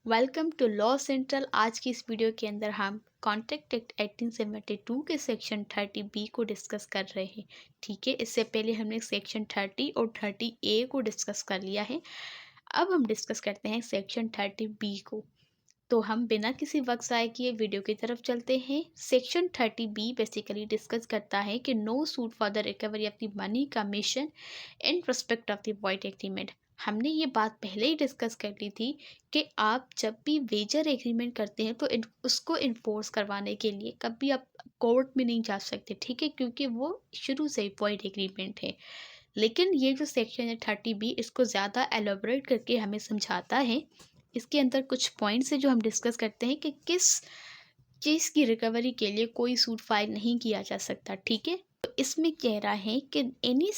Welcome to law central. आज की इस वीडियो के अंदर हम कॉन्ट्रैक्ट एक्ट 1872 के सेक्शन 30B को डिस्कस कर रहे हैं। ठीक है, इससे पहले हमने सेक्शन 30 और 30A को डिस्कस कर लिया है। अब हम डिस्कस करते हैं सेक्शन 30B को। तो हम बिना किसी वक्त ज़ाय किए वीडियो की तरफ चलते हैं। सेक्शन 30B बेसिकली डिस्कस करता है कि no suit for the recovery of the money commission in respect of the void agreement. हमने ये बात पहले ही डिस्कस कर ली थी कि आप जब भी वेजर एग्रीमेंट करते हैं तो उसको इन्फोर्स करवाने के लिए कभी आप कोर्ट में नहीं जा सकते। ठीक है, क्योंकि वो शुरू से ही वॉइड एग्रीमेंट है। लेकिन ये जो सेक्शन है 30B इसको ज़्यादा एलोबरेट करके हमें समझाता है। इसके अंदर कुछ पॉइंट्स है जो हम डिस्कस करते हैं कि किस चीज़ की रिकवरी के लिए कोई सूट फाइल नहीं किया जा सकता। ठीक है, तो इसमें कह रहा है कि any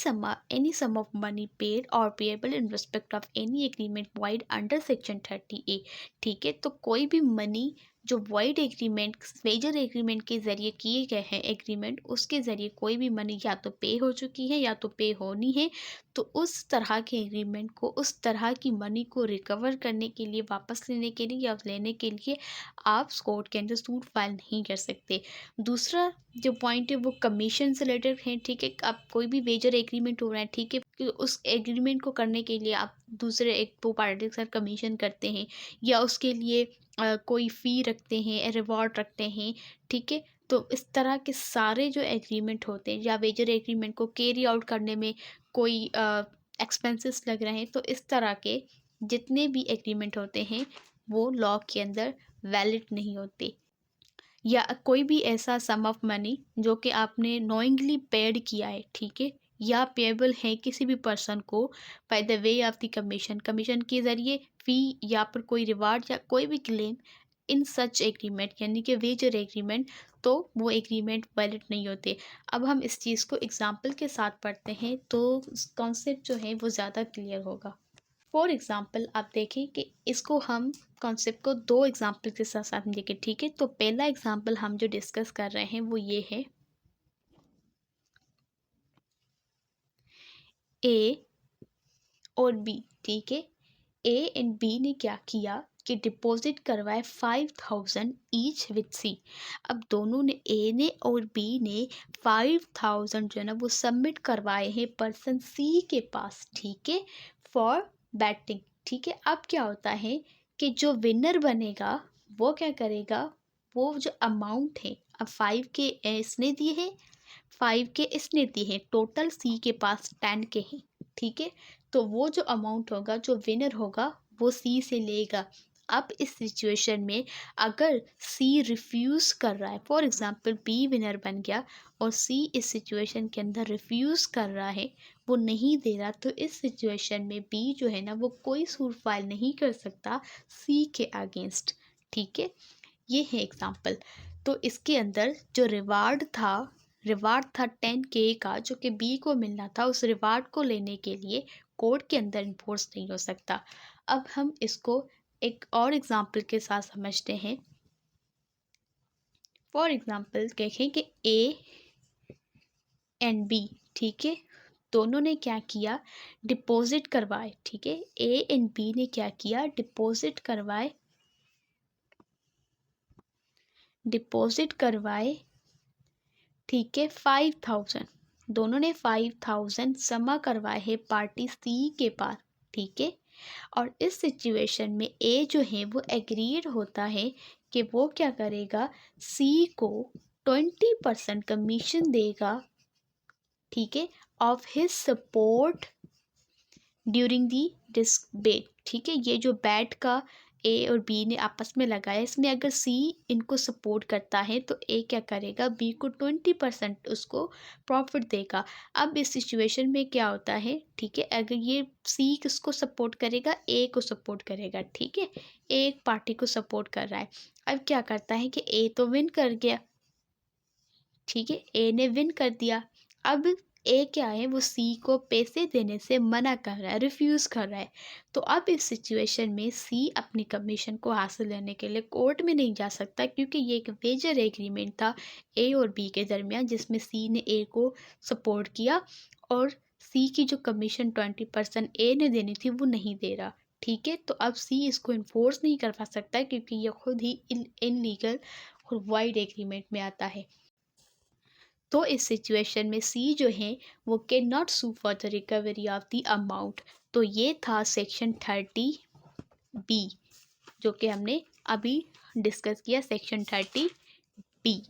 sum of money paid और payable in respect of any agreement void under section 30A। ठीक है, तो कोई भी मनी जो वॉइड एग्रीमेंट मेजर एग्रीमेंट के ज़रिए किए गए हैं एग्रीमेंट, उसके ज़रिए कोई भी मनी या तो पे हो चुकी है या तो पे होनी है, तो उस तरह के एग्रीमेंट को, उस तरह की मनी को रिकवर करने के लिए, वापस लेने के लिए या लेने के लिए आप कोर्ट के अंदर सूट फाइल नहीं कर सकते। दूसरा जो पॉइंट है वो कमीशन से रिलेटेड है। ठीक है, आप कोई भी मेजर एग्रीमेंट हो रहा है, ठीक है, कि उस एग्रीमेंट को करने के लिए आप दूसरे एक दो पार्टी के साथ कमीशन करते हैं या उसके लिए कोई फ़ी रखते हैं, रिवॉर्ड रखते हैं। ठीक है, तो इस तरह के सारे जो एग्रीमेंट होते हैं या मेजर एग्रीमेंट को कैरी आउट करने में कोई एक्सपेंसेस लग रहे हैं, तो इस तरह के जितने भी एग्रीमेंट होते हैं वो लॉ के अंदर वैलिड नहीं होते। या कोई भी ऐसा सम ऑफ मनी जो कि आपने नोइंगली पेड किया है, ठीक है, या पेएबल है किसी भी पर्सन को by the way of the commission, commission के ज़रिए फ़ी या पर कोई रिवार्ड या कोई भी क्लेम इन सच एग्रीमेंट यानी कि वेजर एग्रीमेंट, तो वो एग्रीमेंट वैलिड नहीं होते। अब हम इस चीज़ को एग्जांपल के साथ पढ़ते हैं तो कॉन्सेप्ट जो है वो ज़्यादा क्लियर होगा। फॉर एग्ज़ाम्पल आप देखें कि इसको हम कॉन्सेप्ट को दो एग्जाम्पल के साथ साथ देखें। ठीक है, तो पहला एग्जाम्पल हम जो डिस्कस कर रहे हैं वो ये है, ए और बी। ठीक है, ए एंड बी ने क्या किया कि डिपॉजिट करवाए 5000 ईच विथ सी। अब दोनों ने, ए ने और बी ने 5000 जो है ना वो सबमिट करवाए हैं पर्सन सी के पास। ठीक है, फॉर बैटिंग। ठीक है, अब क्या होता है कि जो विनर बनेगा वो क्या करेगा, वो जो अमाउंट है, अब 5 के इसने दिए हैं, 5 के इसने दिए हैं, टोटल सी के पास 10 के हैं। ठीक है, तो वो जो अमाउंट होगा, जो विनर होगा वो सी से लेगा। अब इस सिचुएशन में अगर सी रिफ्यूज़ कर रहा है, फॉर एग्जांपल बी विनर बन गया और सी इस सिचुएशन के अंदर रिफ्यूज़ कर रहा है, वो नहीं दे रहा, तो इस सिचुएशन में बी जो है ना वो कोई सूट फाइल नहीं कर सकता सी के अगेंस्ट। ठीक है, ये है एग्जांपल। तो इसके अंदर जो रिवार्ड था 10K का जो कि बी को मिलना था, उस रिवार्ड को लेने के लिए कोर्ट के अंदर इन्फोर्स नहीं हो सकता। अब हम इसको एक और एग्जांपल के साथ समझते हैं। फॉर एग्जांपल देखें कि ए एंड बी, ठीक है, दोनों ने क्या किया, डिपॉजिट करवाए। ठीक है, ए एंड बी ने क्या किया, डिपॉजिट करवाए। ठीक है, 5000, दोनों ने 5000 जमा करवाए हैं पार्टी सी के पास। ठीक है, और इस सिचुएशन में ए जो है वो एग्रीड होता है कि वो क्या करेगा, सी को 20% कमीशन देगा। ठीक है, of his support during the dispute. ठीक है, ये जो बैट का ए और बी ने आपस में लगाया, इसमें अगर सी इनको सपोर्ट करता है तो ए क्या करेगा, बी को 20% उसको प्रॉफिट देगा। अब इस सिचुएशन में क्या होता है, ठीक है, अगर ये सी किसको सपोर्ट करेगा, ए को सपोर्ट करेगा। ठीक है, एक पार्टी को सपोर्ट कर रहा है। अब क्या करता है कि ए तो विन कर गया। ठीक है, ए ने विन कर दिया। अब ए क्या है, वो सी को पैसे देने से मना कर रहा है, रिफ्यूज़ कर रहा है। तो अब इस सिचुएशन में सी अपनी कमीशन को हासिल करने के लिए कोर्ट में नहीं जा सकता, क्योंकि ये एक मेजर एग्रीमेंट था ए और बी के दरमियान, जिसमें सी ने ए को सपोर्ट किया और सी की जो कमीशन 20% ए ने देनी थी वो नहीं दे रहा। ठीक है। तो अब सी इसको इन्फोर्स नहीं कर पा सकता क्योंकि ये खुद ही इनलीगल और वाइड एग्रीमेंट में आता है। तो इस सिचुएशन में सी जो है वो cannot sue for the recovery of the amount. तो ये था सेक्शन 30B जो कि हमने अभी डिस्कस किया, सेक्शन 30B।